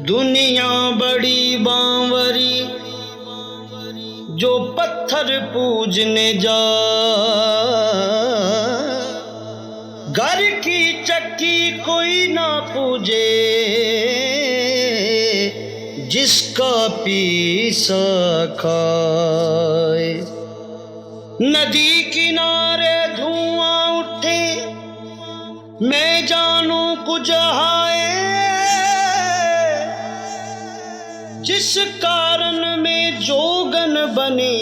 दुनिया बड़ी बांवरी जो पत्थर पूजने जा, घर की चक्की कोई ना पूजे जिसका पीसा खाए। नदी किनारे धुआं उठे मैं जानूं बुझाए, जिस कारण में जोगन बनी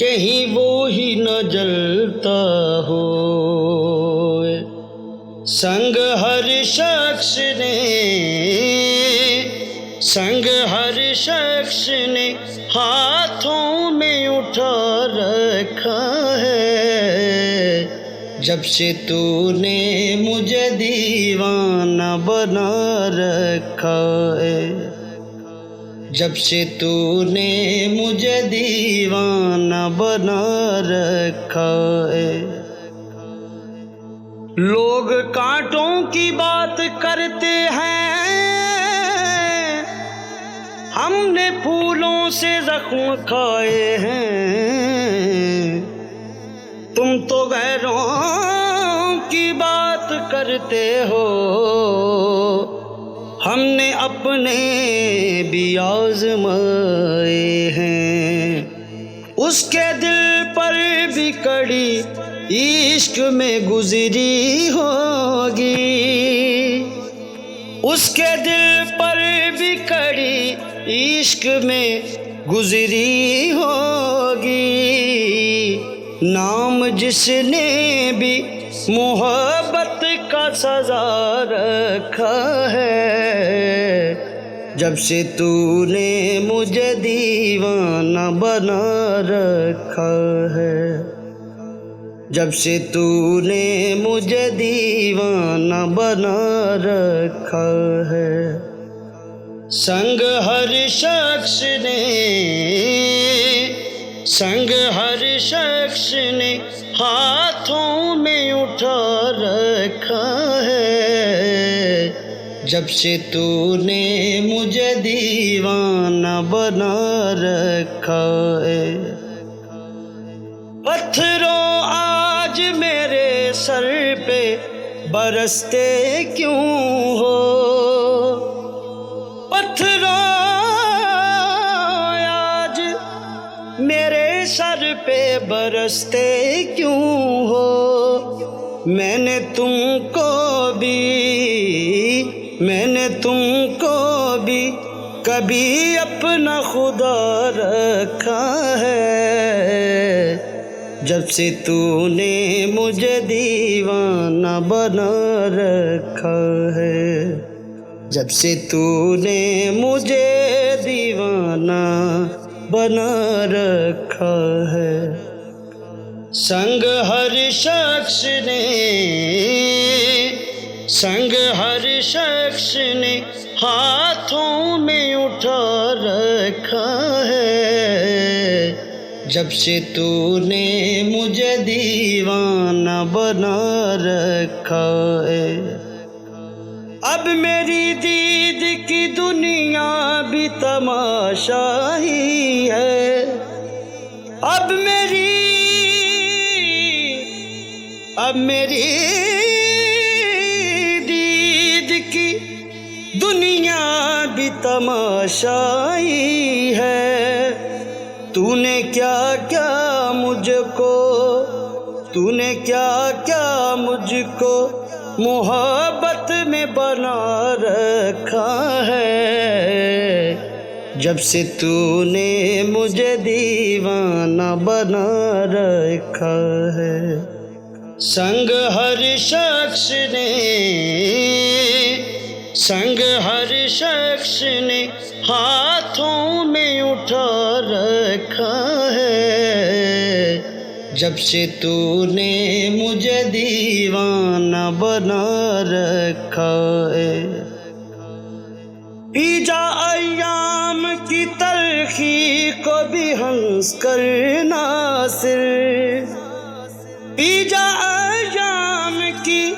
कहीं वो ही न जलता हो। संग हर शख्स ने हाथों में उठा रखा है। जब से तूने मुझे दीवाना बना रखा है, जब से तूने मुझे दीवाना बना रखा है। लोग कांटों की बात करते हैं, हमने फूलों से जख्म खाए हैं। तुम तो गैरों की बात करते हो, हमने अपने भी आज़माए हैं। उसके दिल पर भी कड़ी इश्क में गुजरी होगी, उसके दिल पर भी कड़ी इश्क में गुजरी होगी। नाम जिसने भी मोहब्बत का सजा रखा है। जब से तूने मुझे दीवाना बना रखा है, जब से तूने मुझे दीवाना बना रखा है। संग हर शख्स ने हाथों में उठा रखा है। जब से तूने मुझे दीवाना बना रखा है। पत्थरों आज मेरे सर पे बरसते क्यों हो, पत्थरों आज मेरे सर पे बरसते क्यों हो। मैंने तुमको भी कभी अपना खुदा रखा है। जब से तूने मुझे दीवाना बना रखा है, जब से तूने मुझे दीवाना बना रखा है। संग हर शख्स ने हाथों में उठा रखा है। जब से तूने मुझे दीवाना बना रखा है। अब मेरी दीद की दुनिया भी तमाशा ही है। अब मेरी दीद की दुनिया भी तमाशा ही है। तूने क्या क्या मुझको मोहब्बत में बना रखा है। जब से तूने मुझे दीवाना बना रखा है। संग हर शख्स ने हाथों में उठा रखा है। जब से तूने मुझे दीवाना बना रखा है। पी जा अय्याम की तलखी को भी हंस कर नासिर, पी जा अय्याम की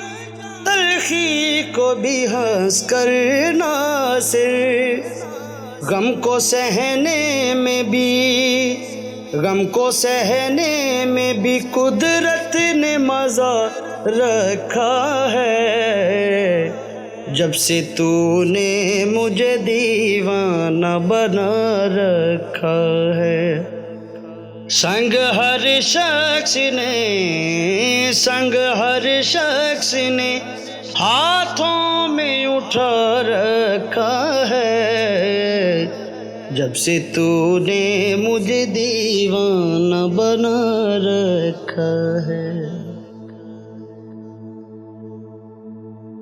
तलखी को भी हंस कर नासिर, गम को सहने में भी कुदरत ने मज़ा रखा है। जब से तूने मुझे दीवाना बना रखा है। संग हर शख्स ने हाथों में उठा रखा है। जब से तूने मुझे दीवाना बना रखा है।